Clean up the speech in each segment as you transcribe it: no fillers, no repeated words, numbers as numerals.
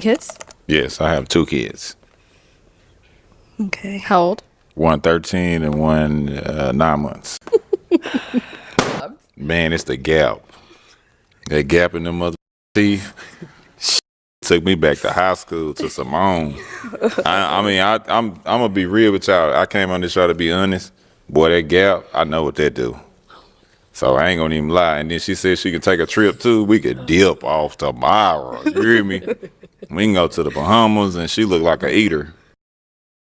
Kids? Yes, I have 2 kids. Okay. How old? One 13 and one 9 months. Man, it's the gap. That gap in the mother teeth took me back to high school to Simone. I'm gonna be real with y'all. I came on this show to be honest. Boy, that gap, I know what that do. So I ain't gonna even lie. And then she said she could take a trip too. We could dip off tomorrow. You hear me? We can go to the Bahamas, and she look like a eater.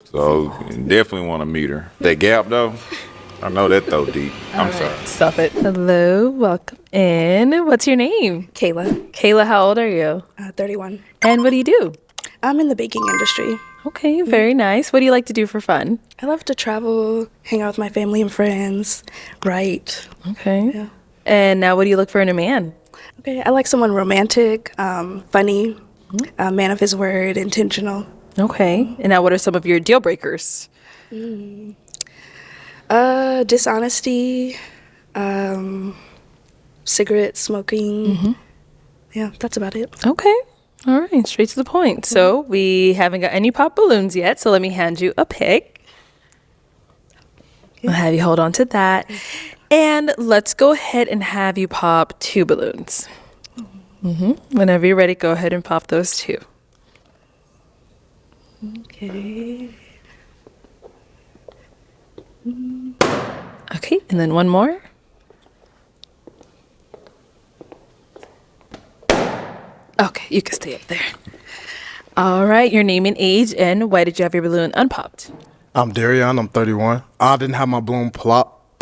So definitely want to meet her. That gap though, I know that though deep. I'm sorry. Stop it. Hello, welcome in. What's your name? Kayla, Kayla, how old are you? 31. And what do you do? I'm in the baking industry. Okay, very nice. What do you like to do for fun? I love to travel, hang out with my family and friends, write. Okay. Yeah. And now what do you look for in a man? Okay, I like someone romantic, funny, a man of his word, intentional. Okay. And now what are some of your deal breakers? Dishonesty, cigarette smoking. Yeah, that's about it. Okay. All right, straight to the point. So we haven't got any pop balloons yet, so let me hand you a pick. I'll have you hold on to that. And let's go ahead and have you pop 2 balloons. Whenever you're ready, go ahead and pop those 2. Okay. Okay, and then one more. Okay, you can stay up there. All right, your name and age, and why did you have your balloon unpopped? I'm Darion. I'm 31. I didn't have my balloon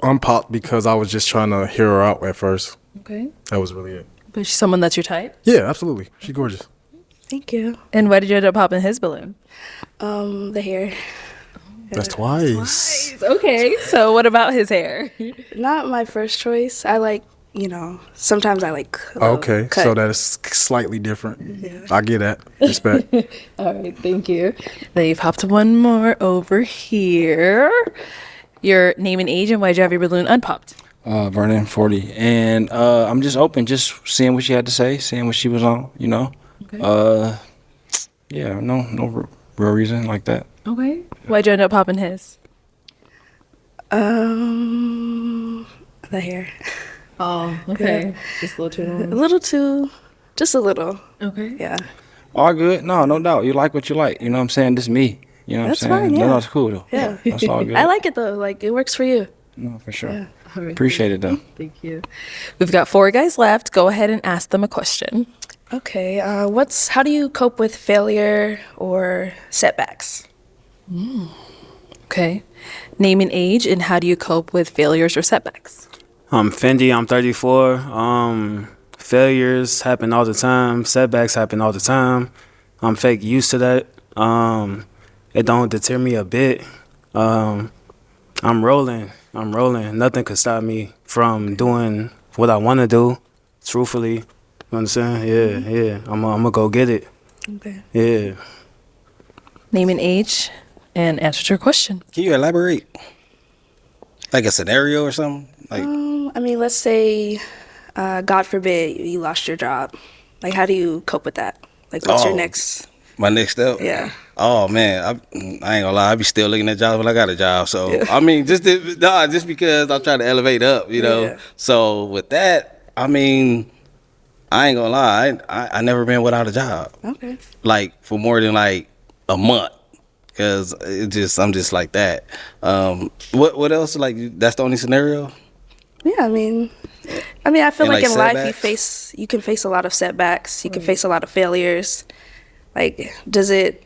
unpopped because I was just trying to hear her out at first. Okay. That was really it. But she's someone that's your type? Yeah, absolutely. She's gorgeous. Thank you. And why did you end up popping his balloon? The hair. That's twice. Okay, so what about his hair? Not my first choice. I like, sometimes I like a little Okay, cut. so that is slightly different. I get that. Respect. All right, thank you. Then you popped one more over here. Your name and age, and why'd you have your balloon unpopped? Vernon, 40. And I'm just open, just seeing what she had to say, seeing what she was on, Okay. Yeah, no real reason like that. Okay. Why'd you end up popping his? The hair. Oh, okay. Just a little too A long. little too, just a little. Okay. Yeah. All good. No doubt. You like what you like. You know what I'm saying? This me. You know what That's I'm saying? fine, yeah. No, it's cool though. Yeah. That's all good. I like it though. Like it works for you. No, for sure. Yeah. All right. Appreciate it though. Thank you. We've got 4 guys left. Go ahead and ask them a question. Okay. How do you cope with failure or setbacks? Okay. Name and age, and how do you cope with failures or setbacks? I'm Fendi. I'm 34. Failures happen all the time. Setbacks happen all the time. I'm fake used to that. It don't deter me a bit. I'm rolling. Nothing could stop me from doing what I want to do. Truthfully, you understand? Yeah. I'm gonna go get it. Okay. Yeah. Name and age, and answer to your question. Can you elaborate? Like a scenario or something? Like Let's say, God forbid, you lost your job. Like, how do you cope with that? Like, what's your next? my next step? Yeah. Oh man, I ain't gonna lie, I be still looking at jobs when I got a job. So Yeah. I mean, just because I'm trying to elevate up, Yeah. So with that, I ain't gonna lie, I never been without a job. Okay. Like for more than like a month. Cause I'm just like that. What else? Like that's the only scenario? Yeah, I feel And, like like, in life setbacks? you can face a lot of setbacks. You can face a lot of failures. Like, does it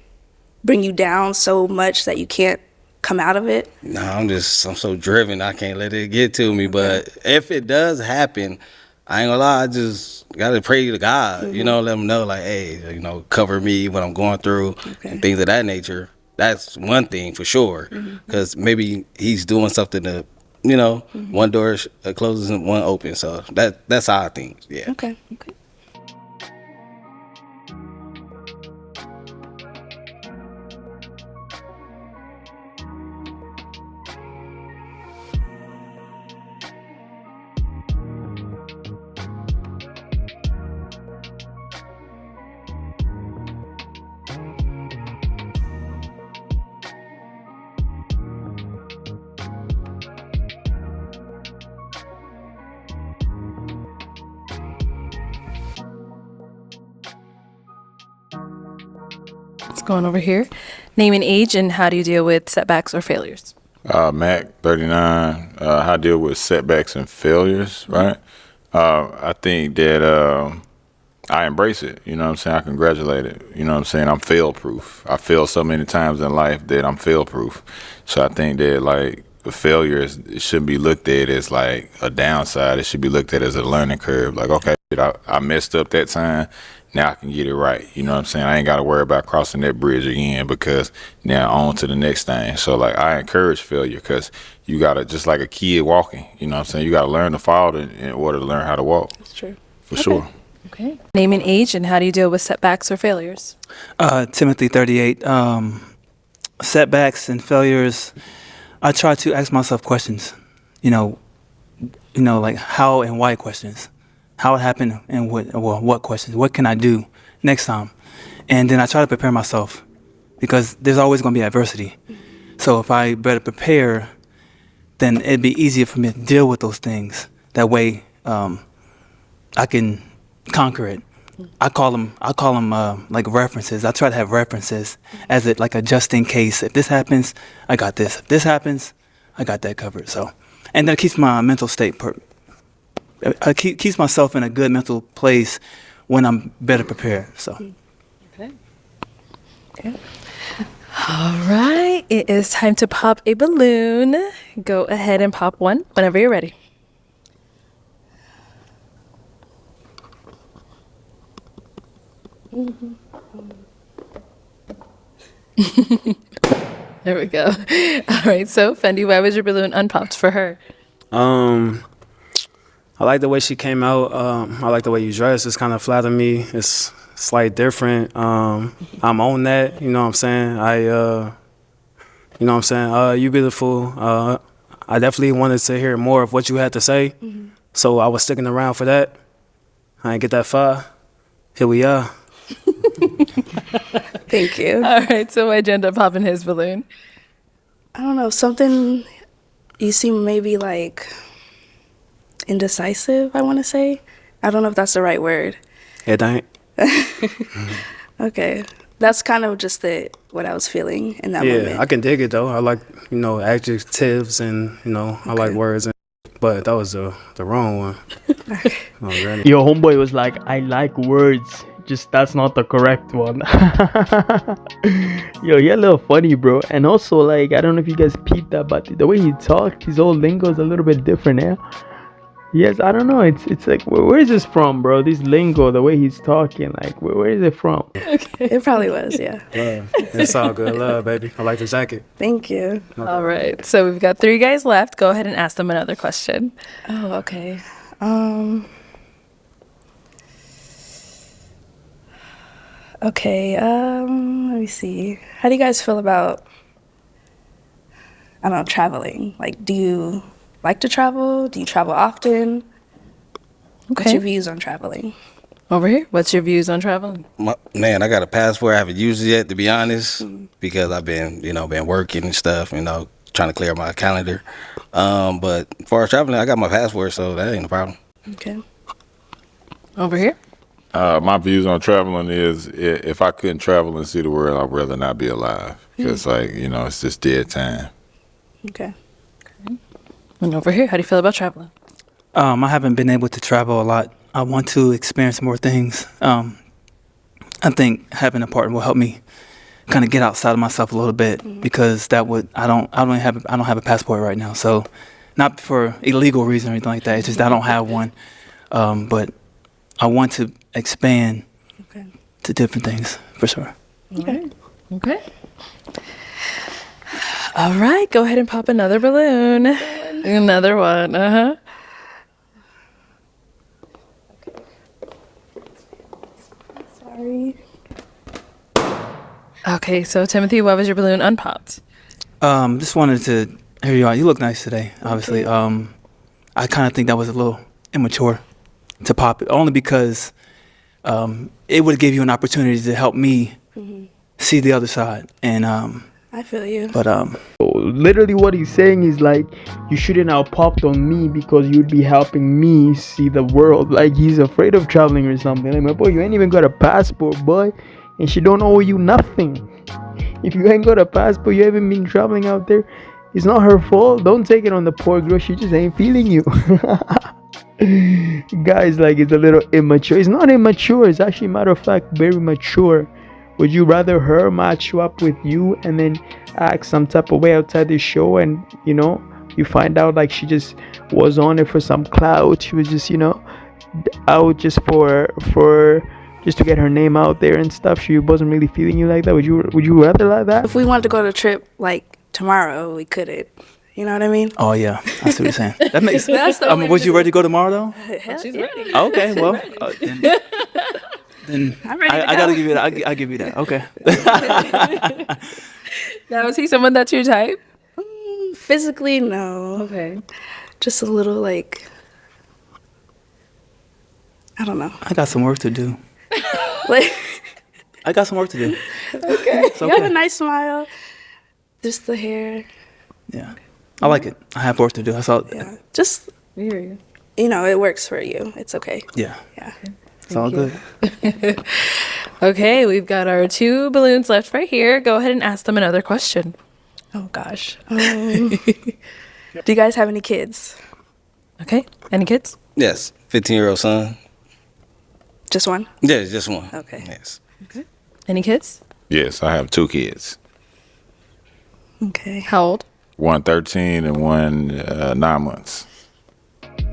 bring you down so much that you can't come out of it? No, I'm so driven. I can't let it get to me. But if it does happen, I ain't gonna lie. I just gotta pray to God. Let him know, like, hey, cover me when I'm going through and things of that nature. That's one thing for sure. Because maybe he's doing something to, one door closes and one opens. So that's how I think. Yeah. Okay. It's going over here. Name and age, and how do you deal with setbacks or failures? Mac, 39. How I deal with setbacks and failures, right? I think that I embrace it. You know what I'm saying? I congratulate it. You know what I'm saying? I'm fail proof. I failed so many times in life that I'm fail proof. So I think that like the failures, it shouldn't be looked at as like a downside. It should be looked at as a learning curve. Like, okay, I messed up that time. Now I can get it right. You know what I'm saying? I ain't got to worry about crossing that bridge again because now on to the next thing. So like I encourage failure because you got to, just like a kid walking, you know what I'm saying? You got to learn to fall in order to learn how to walk. That's true. For sure. Okay. Name and age, and how do you deal with setbacks or failures? Timothy, 38. Setbacks and failures. I try to ask myself questions. Like how and why questions. How it happened and what questions. What can I do next time? And then I try to prepare myself because there's always going to be adversity. So if I better prepare, then it'd be easier for me to deal with those things. That way, I can conquer it. I call them like references. I try to have references as it like a just in case. If this happens, I got this. If this happens, I got that covered. So, and that keeps my mental state. Keeps myself in a good mental place when I'm better prepared. So. Okay. All right. It is time to pop a balloon. Go ahead and pop one whenever you're ready. There we go. All right. So, Fendi, why was your balloon unpopped for her? I like the way she came out. I like the way you dress. It's kind of flatter me. It's slight different. I'm on that. You know what I'm saying? You know what I'm saying? You beautiful. I definitely wanted to hear more of what you had to say. So I was sticking around for that. I didn't get that far. Here we are. Thank you. All right. So, why'd you end up popping his balloon? I don't know, something you seem maybe like indecisive, I want to say. I don't know if that's the right word. It ain't. Okay. That's kind of just what I was feeling in that moment. Yeah, I can dig it though. I like, adjectives and, I like words. But that was the wrong one. Your homeboy was like, I like words, just that's not the correct one. Yo, you're a little funny, bro. And also, like, I don't know if you guys peeped that, but the way he talked, his whole lingo is a little bit different now. Yes, I don't know. It's like, where is this from, bro? This lingo, the way he's talking, like, where is it from? Okay. It probably was, yeah. Love. It's all good. Love, baby. I like the jacket. Thank you. All right. So, we've got 3 guys left. Go ahead and ask them another question. Oh, okay. Okay, let me see. How do you guys feel about, I don't know, traveling? Like, do you like to travel? Do you travel often? What's your views on traveling? Over here. What's your views on traveling? Man, I got a passport. I haven't used it yet, to be honest, because I've been, been working and stuff, trying to clear my calendar. But as far as traveling, I got my passport, so that ain't a problem. Okay. Over here. My views on traveling is if I couldn't travel and see the world, I'd rather not be alive. Because, it's just dead time. Okay. And over here, how do you feel about traveling? I haven't been able to travel a lot. I want to experience more things. I think having a partner will help me kind of get outside of myself a little bit because I don't have a passport right now. So not for illegal reason or anything like that. It's just I don't have one. But I want to expand to different things for sure. Okay. All right. Go ahead and pop another balloon. Another one. Sorry. Okay. So, Timothy, why was your balloon unpopped? Just wanted to hear you out. You look nice today, obviously. I kind of think that was a little immature to pop it, only because it would give you an opportunity to help me see the other side. And I feel you. but Literally what he's saying is like, you shouldn't have popped on me because you'd be helping me see the world. Like, he's afraid of traveling or something. Like, my boy, you ain't even got a passport, boy. and she don't owe you nothing. If you ain't got a passport, you haven't been traveling out there, it's not her fault. Don't take it on the poor girl. She just ain't feeling you. Guys, like, it's a little immature. It's not immature. It's actually, matter of fact, very mature. Would you rather her match you up with you and then act some type of way outside the show, and you find out like she just was on it for some clout? She was just out just for just to get her name out there and stuff. She wasn't really feeling you like that. Would you rather like that? If we wanted to go on a trip like tomorrow, we couldn't. You know what I mean? Oh yeah, I see what you're saying. That makes That's the only was you ready to go tomorrow though? She's ready. Okay, well, then I'm ready to I go. gotta give you that. I give you that. Okay. Now, is he someone that's your type? Physically, no. Okay. Just a little like, I don't know. I got some work to do. Like, I got some work to do. okay. It's You have okay. a nice smile. Just the hair. Yeah, I like it. I have work to do. That's all. Yeah. Just, I hear you. it works for you. It's okay. Yeah, Yeah. it's all good. Okay, we've got our 2 balloons left right here. Go ahead and ask them another question. Oh gosh. Do you guys have any kids? Okay, any kids? Yes, 15-year-old son. Just one? Yeah, just one. Okay. Yes. Any kids? Yes, I have 2 kids. Okay. How old? One 13 and one 9 months.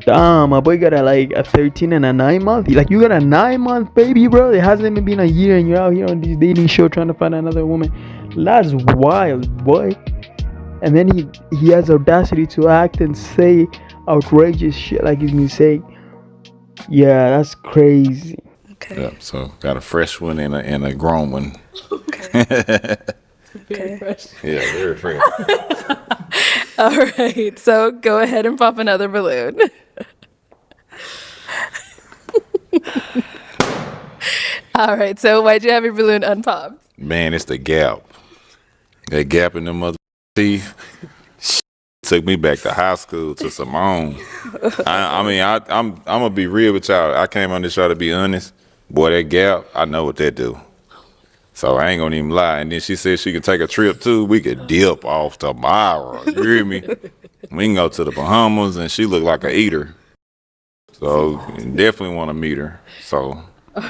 Damn, my boy got a 13 and a 9 month. Like, you got a 9 month baby, bro. It hasn't even been a year and you're out here on this dating show trying to find another woman. That's wild, boy. And then he has audacity to act and say outrageous shit like he's been saying. Yeah, that's crazy. Okay. Yep. So got a fresh one and a grown one. Okay. Okay. Yeah, very fresh. All right, so go ahead and pop another balloon. All right, so why'd you have your balloon unpopped? Man, it's the gap. That gap in the mother teeth took me back to high school to Simone. I'm gonna be real with y'all. I came on this show to be honest. Boy, that gap, I know what that do. So I ain't gonna even lie. And then she said she could take a trip too. We could dip off tomorrow. You hear me? We can go to the Bahamas, and she look like a eater. So definitely want to meet her. So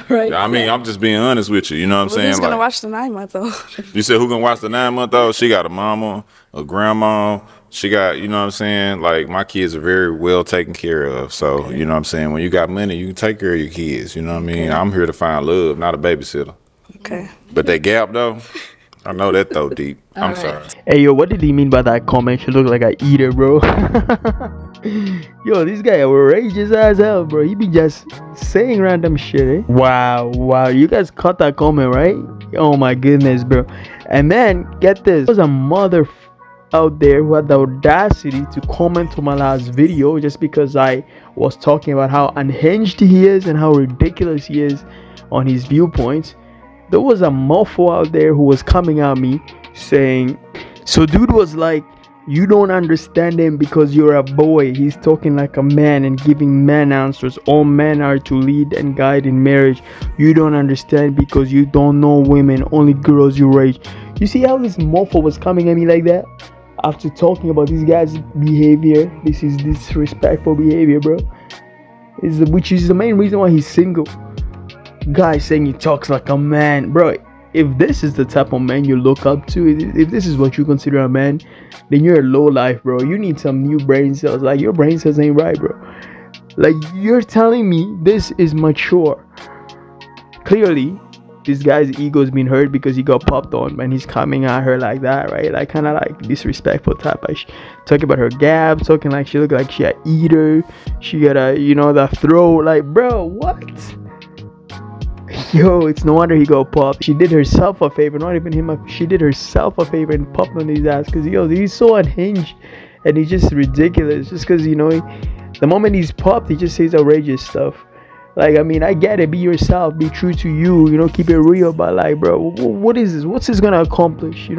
Right. I mean, I'm just being honest with you. You know what I'm Well, saying? who's gonna Like, watch the 9-month-old? you said who gonna watch the 9-month-old? She got a mama, a grandma. She got, you know what I'm saying? Like, my kids are very well taken care of. So, you know what I'm saying? When you got money, you can take care of your kids. You know what I mean? I'm here to find love, not a babysitter. Okay. But that gap, though, I know that throw deep. I'm sorry. Hey, yo, what did he mean by that comment? She look like a eater, bro. Yo, this guy outrageous as hell, bro. He be just saying random shit, eh? Wow. You guys caught that comment, right? Oh my goodness, bro. And then, get this. There's a mother out there who had the audacity to comment on my last video just because I was talking about how unhinged he is and how ridiculous he is on his viewpoints. There was a mofo out there who was coming at me saying, so dude was like, you don't understand him because you're a boy. He's talking like a man and giving man answers. All men are to lead and guide in marriage. You don't understand because you don't know women. Only girls your age. You see how this mofo was coming at me like that? After talking about this guy's behavior. This is disrespectful behavior, bro. Which is the main reason why he's single. Guy saying he talks like a man, bro. If this is the type of man you look up to, if this is what you consider a man, then you're a low life, bro. You need some new brain cells. Like, your brain cells ain't right, bro. Like, you're telling me this is mature. Clearly, this guy's ego's been hurt because he got popped on and he's coming at her like that, right? Like, kind of like disrespectful type of talking about her gap, talking like she look like she a eater. She got a, the throat. Like, bro, what? Yo, it's no wonder he got popped. She did herself a favor, not even him. She did herself a favor and popped on his ass because, he's so unhinged and he's just ridiculous. Just because, the moment he's popped, he just says outrageous stuff. Like, I mean, I get it. Be yourself. Be true to you. Keep it real. But, like, bro, what is this? What's this going to accomplish?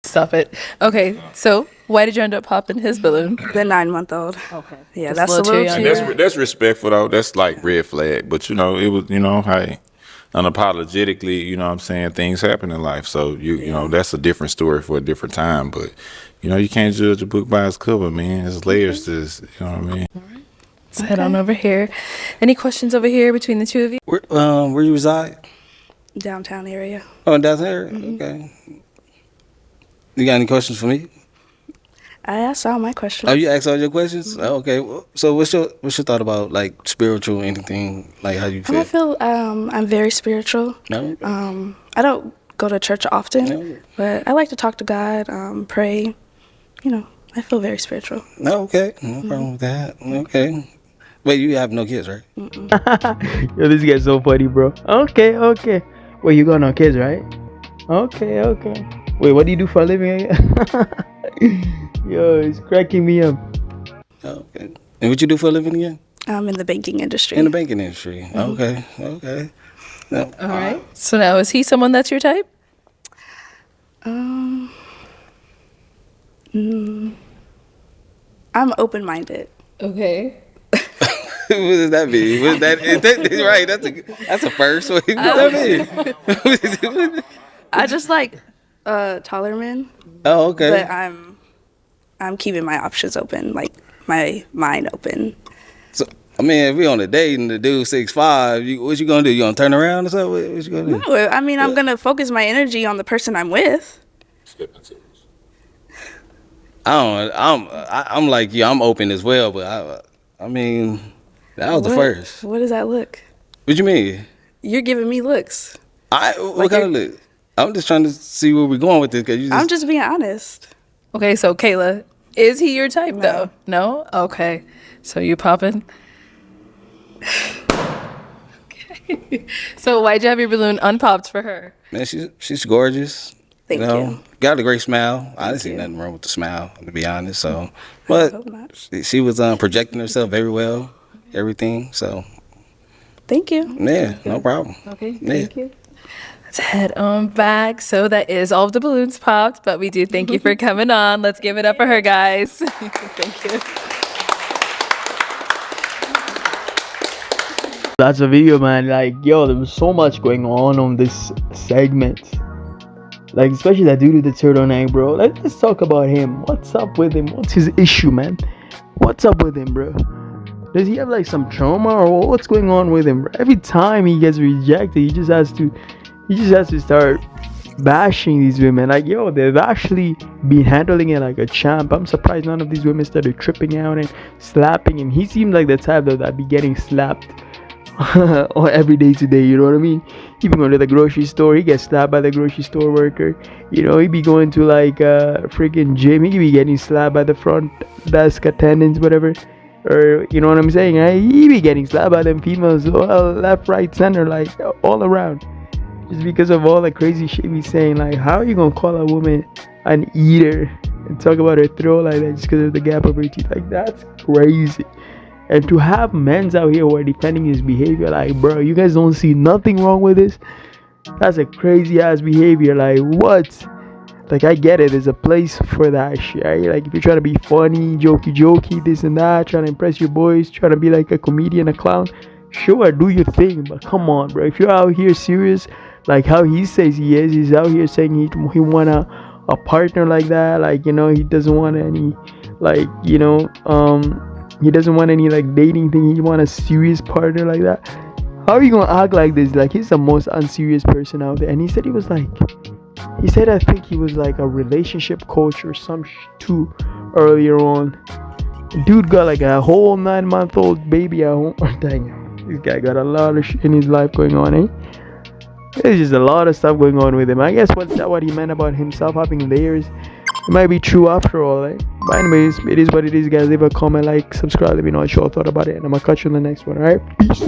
Stop it. Okay, so why did you end up popping his balloon? The 9-month-old. Okay. Yeah, Just that's a little young. too. And that's respectful, though. That's like red flag. But, it was, hey. unapologetically, you know what I'm saying, things happen in life. So you know, that's a different story for a different time. But you know, you can't judge a book by its cover, man. There's layers to this, you know what I mean? Let's head on over here. Any questions over here between the two of you? Where you reside? Downtown area. Oh, down there. Okay. You got any questions for me? I asked all my questions. Oh, you asked all your questions? Oh, okay. So what's your thought about like spiritual anything? Like how you feel? I feel I'm very spiritual. No. I don't go to church often, No. but I like to talk to God, pray. You know, I feel very spiritual. No. Okay. No problem with that. Okay. Wait, you have no kids, right? Yo, this guy's so funny, bro. Okay. Wait, you got no kids, right? Okay. Wait, what do you do for a living again? Yo, it's cracking me up. Okay. And what you do for a living again? I'm in the banking industry. In the banking industry. Okay. No. All right. So now, is he someone that's your type? I'm open-minded. Okay. What does that mean? What is that right? That's a first. What does that mean? I just like taller men, Oh, okay. but I'm keeping my options open, like my mind open. So, I mean, if we on a date and the dude 6'5", what you gonna do? You gonna turn around or something? What you gonna do? No, I mean, I'm gonna focus my energy on the person I'm with. I'm like you. I'm open as well, but I mean, that was the first. What does that look? What you mean? You're giving me looks. What kind of look? I'm just trying to see where we're going with this. Cause I'm just being honest. Okay, so Kayla, is he your type though? No? Okay. So you popping? Okay. So why'd you have your balloon unpopped for her? Man, she's gorgeous. Thank you. Got a great smile. I didn't see nothing wrong with the smile, to be honest. So, hope but not. she was projecting herself very well, everything. So, Thank you. yeah, no problem. Okay, Yeah. thank you. Let's head on back. So that is all of the balloons popped, but we do thank you for coming on. Let's give it up for her, guys. Thank you. That's a video, man. Like, yo, there was so much going on this segment. Like, especially that dude with the turtleneck, bro. Let's talk about him. What's up with him? What's his issue, man? What's up with him, bro? Does he have like some trauma or what's going on with him, bro? Every time he gets rejected, he just has to start bashing these women. Like, yo, they've actually been handling it like a champ. I'm surprised none of these women started tripping out and slapping him. He seemed like the type that'd be getting slapped or every day today, you know what I mean? He be going to the grocery store, he gets slapped by the grocery store worker. You know, he be going to like a freaking gym, he be getting slapped by the front desk attendants, whatever. Or, you know what I'm saying? He be getting slapped by them females, well, left, right, center, like all around. Just because of all the crazy shit he's saying. Like, how are you gonna call a woman an eater and talk about her throat like that just because of the gap of her teeth? Like, that's crazy. And to have men's out here who are defending his behavior, like, bro, you guys don't see nothing wrong with this? That's a crazy ass behavior. Like, what? Like, I get it. There's a place for that shit, right? Like, if you're trying to be funny, jokey, this and that, trying to impress your boys, trying to be like a comedian, a clown, sure, do your thing. But come on, bro. If you're out here serious, like how he says he is, he's out here saying he want a partner like that. Like, you know, he doesn't want any, like, you know, he doesn't want any like dating thing. He want a serious partner like that. How are you gonna act like this? Like, he's the most unserious person out there. And he said I think he was like a relationship coach or some too earlier on. Dude got like a whole 9-month-old baby at home. Dang, this guy got a lot of shit in his life going on, eh? There's just a lot of stuff going on with him. I guess what he meant about himself having layers, it might be true after all, eh? But anyways, it is what it is, guys. Leave a comment, like, subscribe, let me know what you all thought about it, and I'm gonna catch you in the next one. Alright, peace.